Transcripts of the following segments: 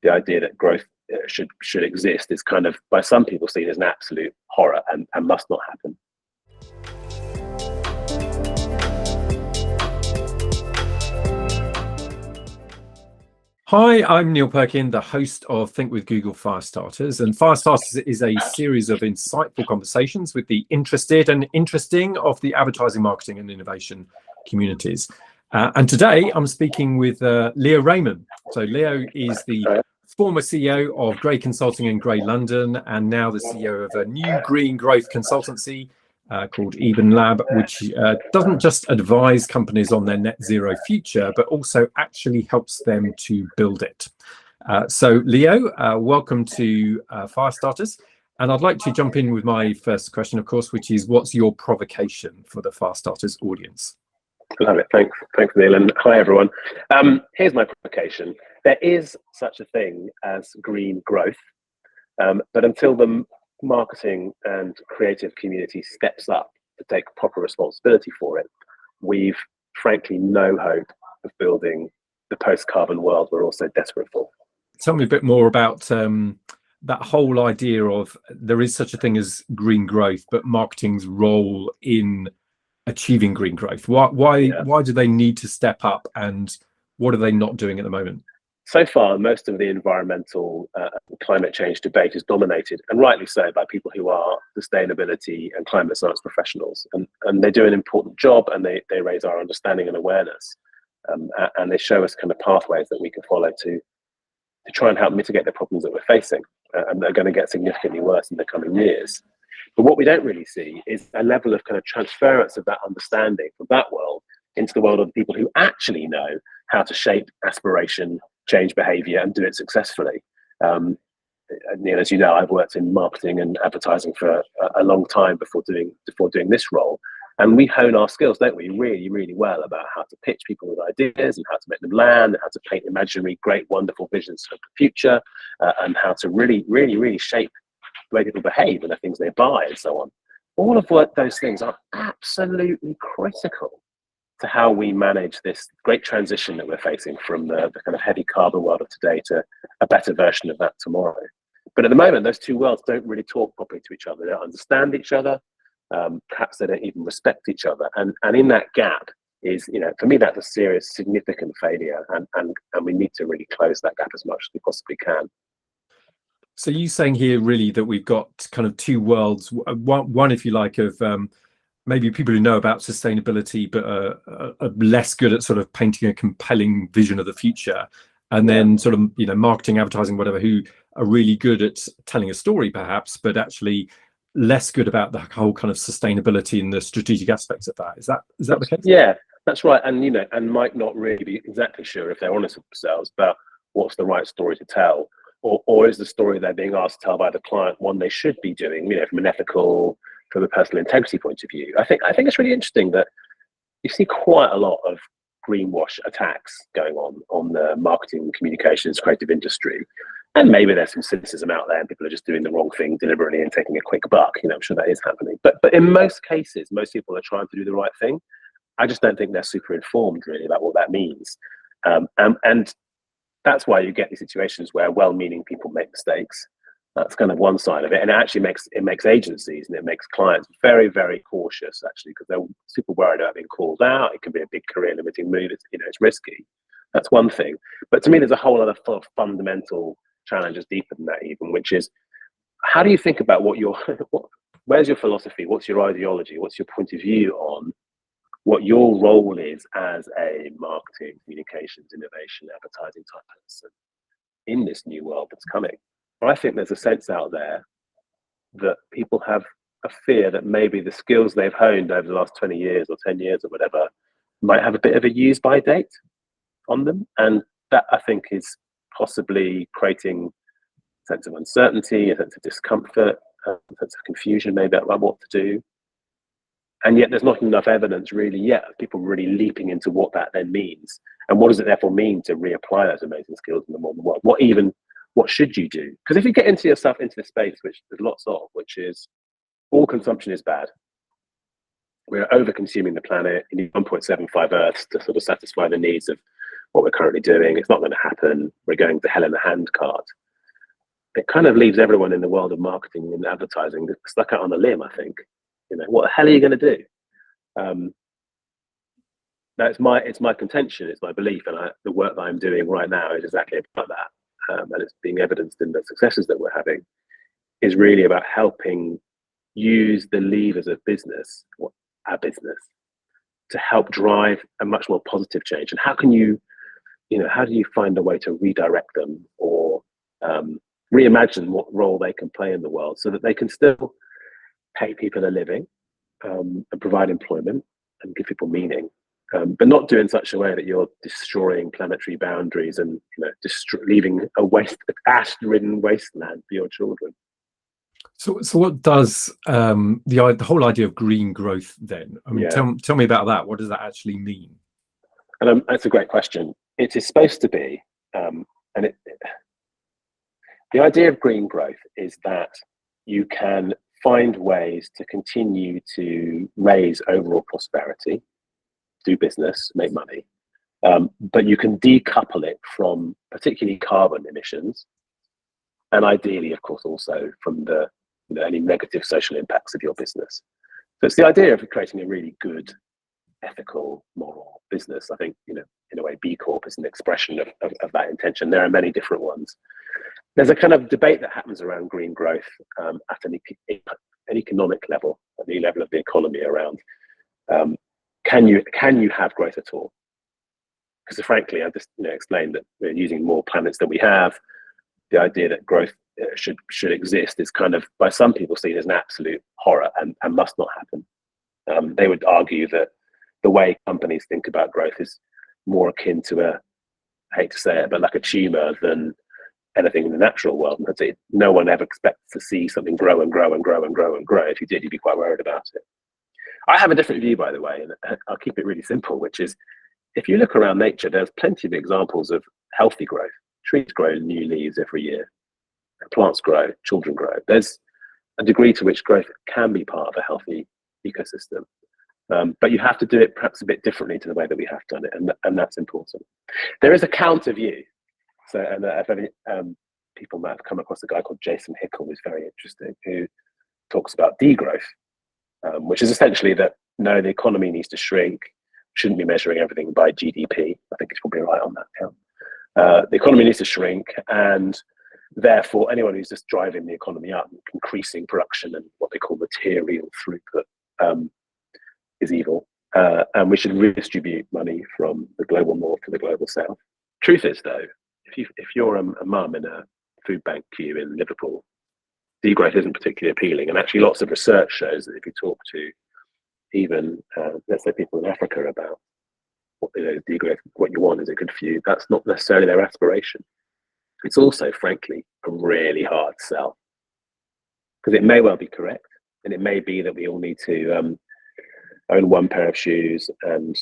the idea that growth should exist is kind of by some people seen as an absolute horror and must not happen. Hi, I'm Neil Perkin, the host of Think with Google Firestarters. And Firestarters is a series of insightful conversations with the interested and interesting of the advertising, marketing and innovation communities. And today I'm speaking with Leo Rayman. So Leo is the former CEO of Grey Consulting in Grey London, and now the CEO of a new green growth consultancy called EdenLab, which doesn't just advise companies on their net zero future, but also actually helps them to build it. So Leo, welcome to Firestarters. And I'd like to jump in with my first question, of course, which is, what's your provocation for the Firestarters audience? Love it. Thanks, Neil. And hi, everyone. Here's my provocation. There is such a thing as green growth, but until the marketing and creative community steps up to take proper responsibility for it, we've frankly no hope of building the post-carbon world we're all so desperate for. Tell me a bit more about that whole idea of there is such a thing as green growth, but marketing's role in achieving green growth. Why do they need to step up, and what are they not doing at the moment? So far, most of the environmental climate change debate is dominated, and rightly so, by people who are sustainability and climate science professionals. And they do an important job, and they raise our understanding and awareness. And they show us kind of pathways that we can follow to try and help mitigate the problems that we're facing. And they're going to get significantly worse in the coming years. But what we don't really see is a level of kind of transference of that understanding from that world into the world of the people who actually know how to shape aspiration, change behaviour, and do it successfully. Neil, as you know, I've worked in marketing and advertising for a long time before doing this role, and we hone our skills, don't we, really, really well about how to pitch people with ideas and how to make them land, and how to paint imaginary, great, wonderful visions for the future, and how to really, really, really shape the way people behave and the things they buy and so on. All of those things are absolutely critical to how we manage this great transition that we're facing from the kind of heavy carbon world of today to a better version of that tomorrow. But at the moment, those two worlds don't really talk properly to each other. They don't understand each other. Perhaps they don't even respect each other. And in that gap is, for me, that's a serious, significant failure. And we need to really close that gap as much as we possibly can. So you're saying here really that we've got kind of two worlds, one if you like, of maybe people who know about sustainability but are less good at sort of painting a compelling vision of the future, and then sort of marketing, advertising, whatever, who are really good at telling a story perhaps, but actually less good about the whole kind of sustainability and the strategic aspects of that. Is that the case? Yeah, that's right. And and might not really be exactly sure, if they're honest with themselves, about what's the right story to tell, or is the story they're being asked to tell by the client one they should be doing, from an ethical, from a personal integrity point of view. I think it's really interesting that you see quite a lot of greenwash attacks going on the marketing, communications, creative industry. And maybe there's some cynicism out there and people are just doing the wrong thing deliberately and taking a quick buck. I'm sure that is happening. But in most cases, most people are trying to do the right thing. I just don't think they're super informed really about what that means. And that's why you get these situations where well-meaning people make mistakes. That's kind of one side of it, and it actually makes agencies and it makes clients very, very cautious, actually, because they're super worried about being called out. It can be a big career-limiting move. It's risky. That's one thing. But to me, there's a whole other fundamental challenge that's deeper than that, even, which is how do you think about where's your philosophy? What's your ideology? What's your point of view on what your role is as a marketing, communications, innovation, advertising type person in this new world that's coming? I think there's a sense out there that people have a fear that maybe the skills they've honed over the last 20 years or 10 years or whatever might have a bit of a use-by date on them. And that, I think, is possibly creating a sense of uncertainty, a sense of discomfort, a sense of confusion maybe about what to do. And yet there's not enough evidence really yet of people really leaping into what that then means. And what does it therefore mean to reapply those amazing skills in the modern world? What should you do? Because if you get into yourself into the space, which there's lots of, which is all consumption is bad. We're over consuming the planet. You need 1.75 Earths to sort of satisfy the needs of what we're currently doing. It's not going to happen. We're going to hell in a handcart. It kind of leaves everyone in the world of marketing and advertising stuck out on a limb, I think. What the hell are you going to do? It's my contention, it's my belief, and the work that I'm doing right now is exactly about that. And it's being evidenced in the successes that we're having, is really about helping use the levers of business, or our business, to help drive a much more positive change. And how can how do you find a way to redirect them, or reimagine what role they can play in the world, so that they can still pay people a living, and provide employment and give people meaning, but not do in such a way that you're destroying planetary boundaries and leaving a ash-ridden wasteland for your children. So what does the whole idea of green growth then? I mean, tell me about that. What does that actually mean? And that's a great question. It is supposed to be, the idea of green growth is that you can find ways to continue to raise overall prosperity, do business, make money, but you can decouple it from particularly carbon emissions, and ideally, of course, also from the any negative social impacts of your business. So it's the idea of creating a really good, ethical, moral business. I think, in a way, B Corp is an expression of that intention. There are many different ones. There's a kind of debate that happens around green growth at an economic level, at the level of the economy, around can you have growth at all? Because frankly, I just explained that we're using more planets than we have. The idea that growth should exist is kind of, by some people, seen as an absolute horror and must not happen. They would argue that the way companies think about growth is more akin to I hate to say it, but like a tumor than anything in the natural world. And that's it. No one ever expects to see something grow and grow and grow and grow and grow. If you did, you'd be quite worried about it. I have a different view, by the way, and I'll keep it really simple, which is, if you look around nature, there's plenty of examples of healthy growth. Trees grow new leaves every year. Plants grow, children grow. There's a degree to which growth can be part of a healthy ecosystem. But you have to do it perhaps a bit differently to the way that we have done it, and that's important. There is a counter view. So, and if any people might have come across a guy called Jason Hickel, who's very interesting, who talks about degrowth, which is essentially that, no, the economy needs to shrink, shouldn't be measuring everything by GDP. I think he's probably right on that count. The economy needs to shrink, and therefore anyone who's just driving the economy up, increasing production and what they call material throughput, is evil. And we should redistribute money from the global north to the global south. Truth is, though, if you're a mum in a food bank queue in Liverpool, degrowth isn't particularly appealing. And actually, lots of research shows that if you talk to even, let's say, people in Africa about what degrowth, what you want is a good for you, that's not necessarily their aspiration. It's also, frankly, a really hard sell, because it may well be correct, and it may be that we all need to own one pair of shoes and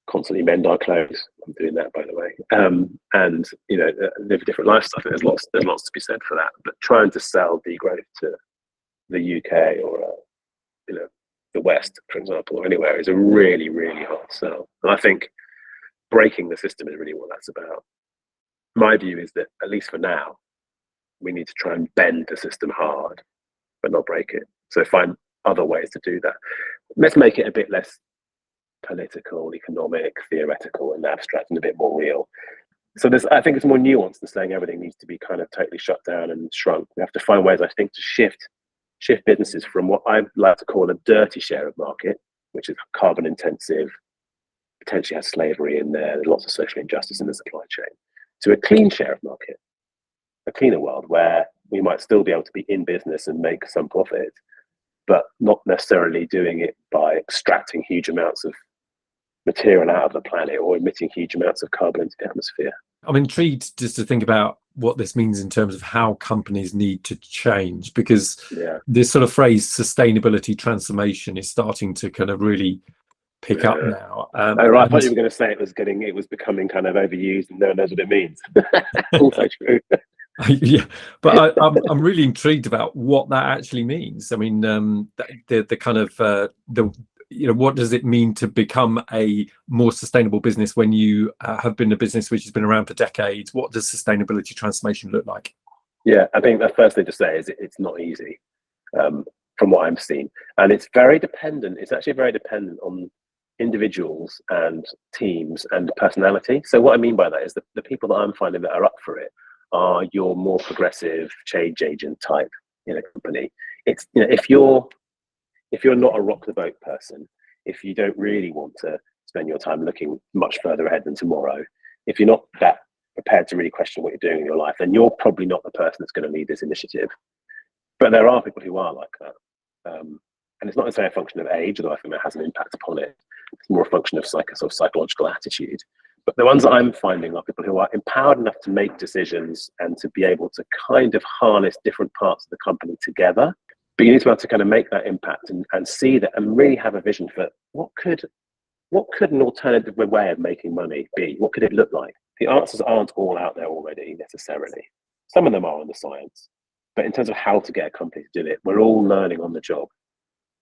constantly mend our clothes. I'm doing that, by the way, and live a different lifestyle. There's lots to be said for that. But trying to sell degrowth to the UK or the West, for example, or anywhere, is a really, really hard sell. And I think breaking the system is really what that's about. My view is that, at least for now, we need to try and bend the system hard, but not break it. So find other ways to do that. Let's make it a bit less political, economic, theoretical, and abstract, and a bit more real. So I think it's more nuanced than saying everything needs to be kind of totally shut down and shrunk. We have to find ways, I think, to shift businesses from what I like to call a dirty share of market, which is carbon intensive, potentially has slavery in there, there's lots of social injustice in the supply chain, to a clean share of market, a cleaner world where we might still be able to be in business and make some profit, but not necessarily doing it by extracting huge amounts of material out of the planet or emitting huge amounts of carbon into the atmosphere. I'm intrigued just to think about what this means in terms of how companies need to change, because this sort of phrase sustainability transformation is starting to kind of really pick up now. I thought you were going to say it was becoming kind of overused and no one knows what it means. Also true. Yeah, but I'm really intrigued about what that actually means. I mean, the kind of what does it mean to become a more sustainable business when you have been a business which has been around for decades? What does sustainability transformation look like? Yeah, I think the first thing to say is it's not easy, from what I'm seeing, and it's very dependent. It's actually very dependent on individuals and teams and personality. So what I mean by that is the people that I'm finding that are up for it are your more progressive change agent type in a company. It's, if you're not a rock the boat person, if you don't really want to spend your time looking much further ahead than tomorrow, if you're not that prepared to really question what you're doing in your life, then you're probably not the person that's going to lead this initiative. But there are people who are like that. And it's not necessarily a function of age, although I think that has an impact upon it. It's more a function of sort of psychological attitude. But the ones that I'm finding are people who are empowered enough to make decisions and to be able to kind of harness different parts of the company together. But you need to be able to kind of make that impact and see that and really have a vision for what could an alternative way of making money be? What could it look like? The answers aren't all out there already necessarily. Some of them are in the science. But in terms of how to get a company to do it, we're all learning on the job.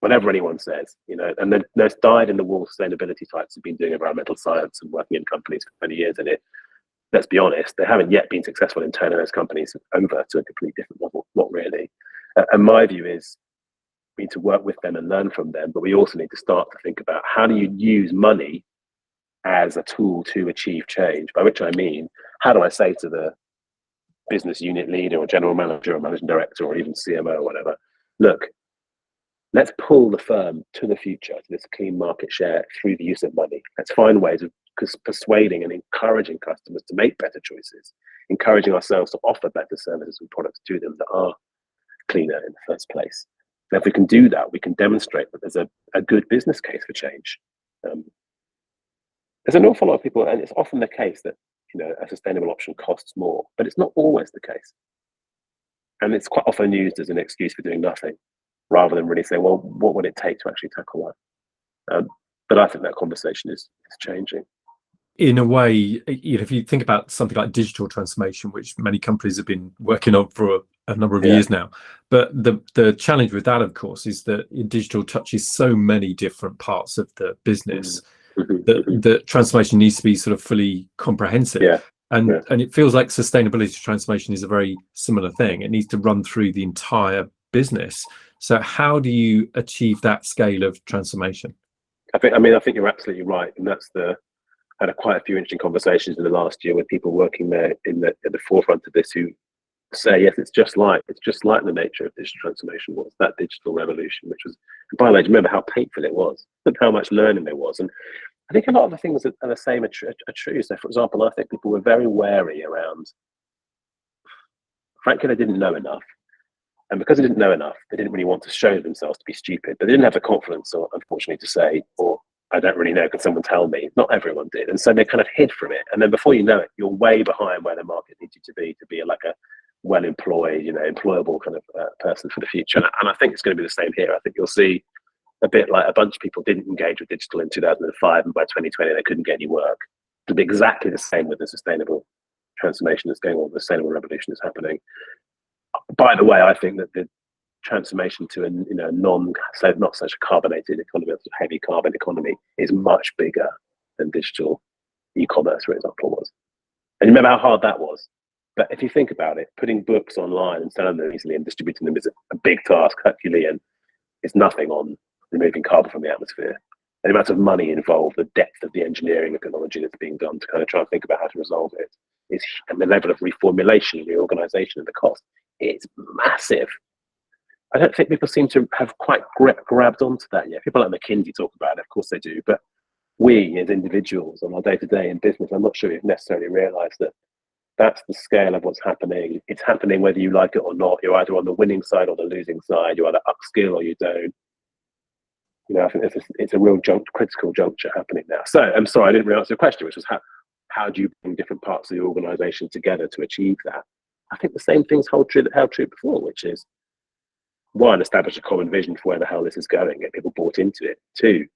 Whatever anyone says, and then there's dyed-in-the-wool sustainability types who've been doing environmental science and working in companies for 20 years in it. Let's be honest, they haven't yet been successful in turning those companies over to a completely different level, not really. And my view is we need to work with them and learn from them, but we also need to start to think about how do you use money as a tool to achieve change, by which I mean, how do I say to the business unit leader or general manager or managing director or even CMO or whatever, look, let's pull the firm to the future, to this clean market share through the use of money. Let's find ways of persuading and encouraging customers to make better choices, encouraging ourselves to offer better services and products to them that are cleaner in the first place. And if we can do that, we can demonstrate that there's a good business case for change. There's an awful lot of people, and it's often the case that a sustainable option costs more, but it's not always the case. And it's quite often used as an excuse for doing nothing, rather than really say, well, what would it take to actually tackle that? But I think that conversation is changing. In a way, if you think about something like digital transformation, which many companies have been working on for a number of years now, but the challenge with that, of course, is that digital touches so many different parts of the business that the transformation needs to be sort of fully comprehensive. And it feels like sustainability transformation is a very similar thing. It needs to run through the entire business. So how do you achieve that scale of transformation? I think you're absolutely right, and I had quite a few interesting conversations in the last year with people working there at the forefront of this who say, yes, it's just like the nature of digital transformation was, that digital revolution, which was, and by the way, remember how painful it was and how much learning there was. And I think a lot of the things that are the same are true. So, for example, I think people were very wary around, frankly, they didn't know enough. And because they didn't know enough, they didn't really want to show themselves to be stupid. But they didn't have the confidence, or unfortunately, to say, or I don't really know, can someone tell me? Not everyone did. And so they kind of hid from it. And then before you know it, you're way behind where the market needs you to be like a well-employed, employable kind of person for the future. And I think it's going to be the same here. I think you'll see a bit like a bunch of people didn't engage with digital in 2005, and by 2020, they couldn't get any work. It'll be exactly the same with the sustainable transformation that's going on, the sustainable revolution that's happening. By the way, I think that the transformation to a not such a carbonated economy, a heavy carbon economy, is much bigger than digital e-commerce, for example, was. And you remember how hard that was. But if you think about it, putting books online and selling them easily and distributing them is a big task, Herculean. It's nothing on removing carbon from the atmosphere. And the amount of money involved, the depth of the engineering and technology that's being done to kind of try and think about how to resolve it, and the level of reformulation, reorganization, and the cost, it's massive. I don't think people seem to have quite grabbed onto that yet. People like McKinsey talk about it, of course they do, but we as individuals on our day-to-day in business, I'm not sure we've necessarily realized that that's the scale of what's happening. It's happening whether you like it or not. You're either on the winning side or the losing side. You either upskill or you don't. I think it's a real critical juncture happening now. So I'm sorry, I didn't really answer your question, which was how do you bring different parts of the organization together to achieve that? I think the same things held true before, which is, one, establish a common vision for where the hell this is going, get people bought into it. Two,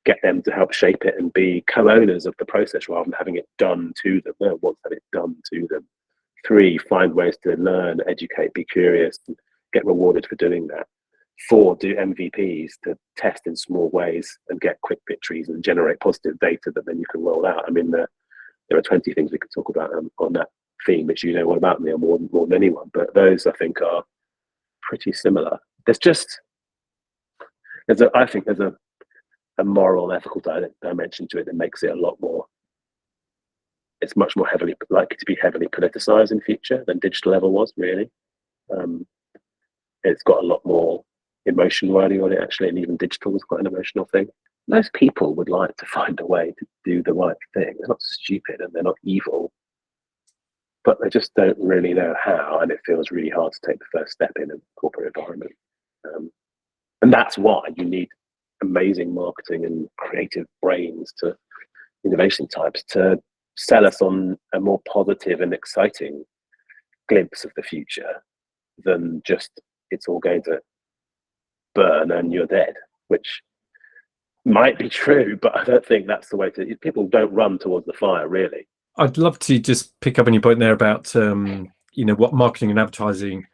get them to help shape it and be co-owners of the process rather than having it done to them. No one wants to have it done to them. Three, find ways to learn, educate, be curious, and get rewarded for doing that. do MVPs to test in small ways and get quick victories and generate positive data that then you can roll out. I mean, there are 20 things we could talk about on that theme, which you know all about me more than anyone, but those I think are pretty similar. I think there's a moral and ethical dimension to it that makes it a lot more, it's much more likely to be heavily politicized in future than digital ever was, really. It's got a lot more emotion riding on it, actually, and even digital is quite an emotional thing. Most people would like to find a way to do the right thing. They're not stupid and they're not evil, but they just don't really know how, and it feels really hard to take the first step in a corporate environment. And that's why you need amazing marketing and creative brains to innovation types to sell us on a more positive and exciting glimpse of the future than just it's all going to burn and you're dead, which might be true, but I don't think that's the way to. People don't run towards the fire, really. I'd love to just pick up on your point there about what marketing and advertising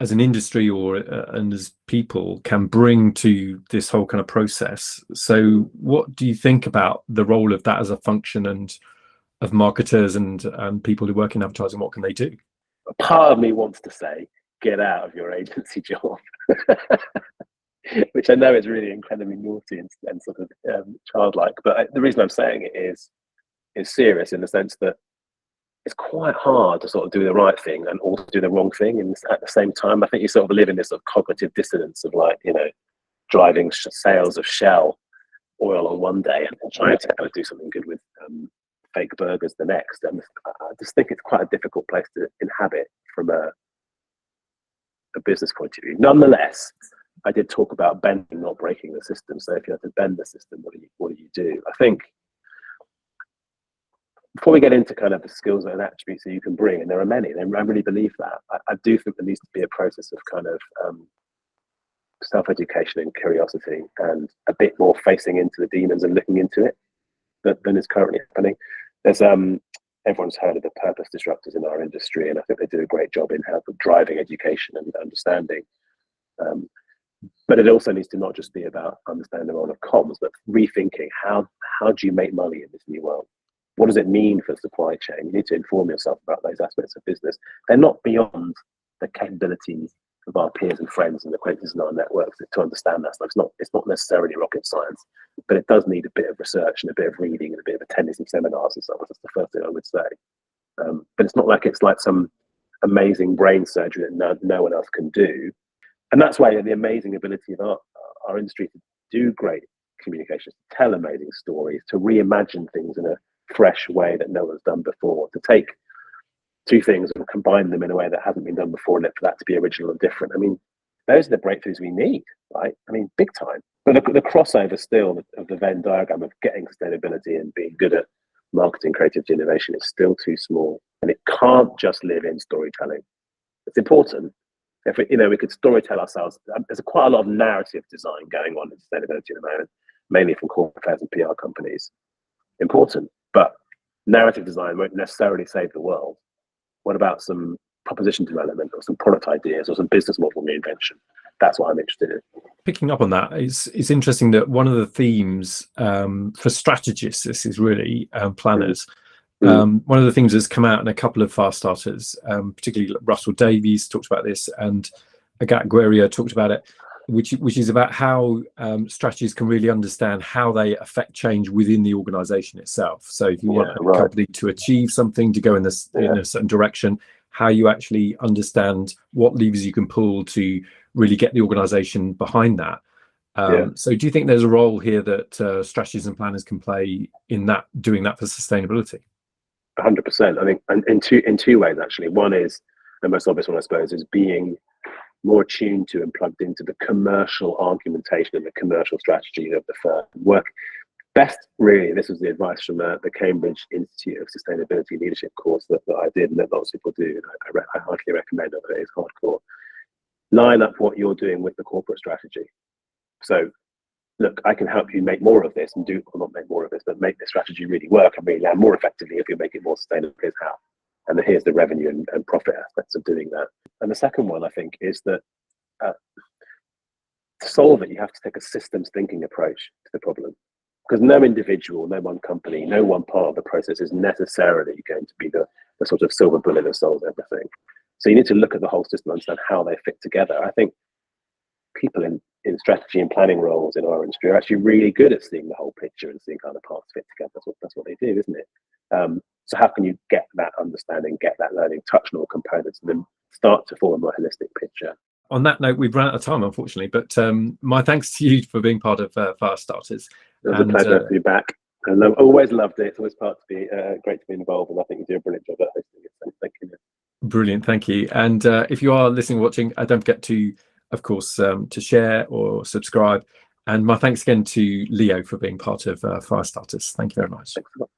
as an industry and as people can bring to this whole kind of process. So what do you think about the role of that as a function and of marketers and people who work in advertising? What can they do? A part of me wants to say, get out of your agency job, which I know is really incredibly naughty and sort of childlike. But the reason I'm saying it is serious in the sense that it's quite hard to sort of do the right thing and also do the wrong thing at the same time. I think you sort of live in this sort of cognitive dissonance of driving sales of Shell oil on one day and trying to kind of do something good with fake burgers the next. And I just think it's quite a difficult place to inhabit from a business point of view. Nonetheless, I did talk about bending, not breaking the system. So if you have to bend the system, what do you do? I think before we get into kind of the skills and attributes that you can bring, and there are many, and I really believe that, I do think there needs to be a process of kind of self-education and curiosity and a bit more facing into the demons and looking into it than is currently happening. There's everyone's heard of the purpose disruptors in our industry, and I think they do a great job in helping driving education and understanding. But it also needs to not just be about understanding the role of comms, but rethinking how do you make money in this new world? What does it mean for the supply chain? You need to inform yourself about those aspects of business. They're not beyond the capabilities of our peers and friends and acquaintances in our networks to understand that stuff. It's not necessarily rocket science, but it does need a bit of research and a bit of reading and a bit of attending some seminars and stuff. That's the first thing I would say. But it's not like it's like some amazing brain surgery that no one else can do. And that's why the amazing ability of our industry to do great communications, to tell amazing stories, to reimagine things in a fresh way that no one's done before, to take two things and combine them in a way that hasn't been done before, and for that to be original and different. I mean, those are the breakthroughs we need, right? I mean, big time. But the crossover still of the Venn diagram of getting sustainability and being good at marketing, creativity, innovation is still too small, and it can't just live in storytelling. It's important. If we could storytell ourselves. There's quite a lot of narrative design going on in sustainability at the moment, mainly from corporate affairs and PR companies. Important, but narrative design won't necessarily save the world. What about some proposition development or some product ideas or some business model reinvention? That's what I'm interested in. Picking up on that, it's interesting that one of the themes for strategists, this is really planners. One of the things that's come out in a couple of Firestarters, particularly Russell Davies talked about this, and Agatha Guerrier talked about it, which is about how strategists can really understand how they affect change within the organization itself. So if you want a company to achieve something, to go in a certain direction, how you actually understand what levers you can pull to really get the organization behind that. So do you think there's a role here that strategists and planners can play in that, doing that for sustainability? 100%. I think in two ways, actually. One is, the most obvious one, I suppose, is being more attuned to and plugged into the commercial argumentation and the commercial strategy of the firm. Work best, really, this was the advice from the Cambridge Institute of Sustainability Leadership course that I did and that lots of people do. I highly recommend it, but it is hardcore. Line up what you're doing with the corporate strategy. So, look, I can help you make more of this and not make more of this, but make the strategy really work and really land more effectively if you make it more sustainable. Here's how. And here's the revenue and profit aspects of doing that. And the second one, I think, is that to solve it, you have to take a systems thinking approach to the problem. Because no individual, no one company, no one part of the process is necessarily going to be the sort of silver bullet that solves everything. So you need to look at the whole system and understand how they fit together. I think people in strategy and planning roles in our industry are actually really good at seeing the whole picture and seeing how the parts fit together. That's what they do, isn't it? So how can you get that understanding, get that learning, touch on all components, and then start to form a more holistic picture? On that note, we've run out of time, unfortunately, but my thanks to you for being part of Firestarters. It was a pleasure to be back. And I've always loved it. It's always great to be involved, and I think you do a brilliant job at hosting it. So thank you. Brilliant, thank you. And if you are listening, watching, don't forget to, of course, to share or subscribe. And my thanks again to Leo for being part of Firestarters. Thank you very much. Thanks a lot.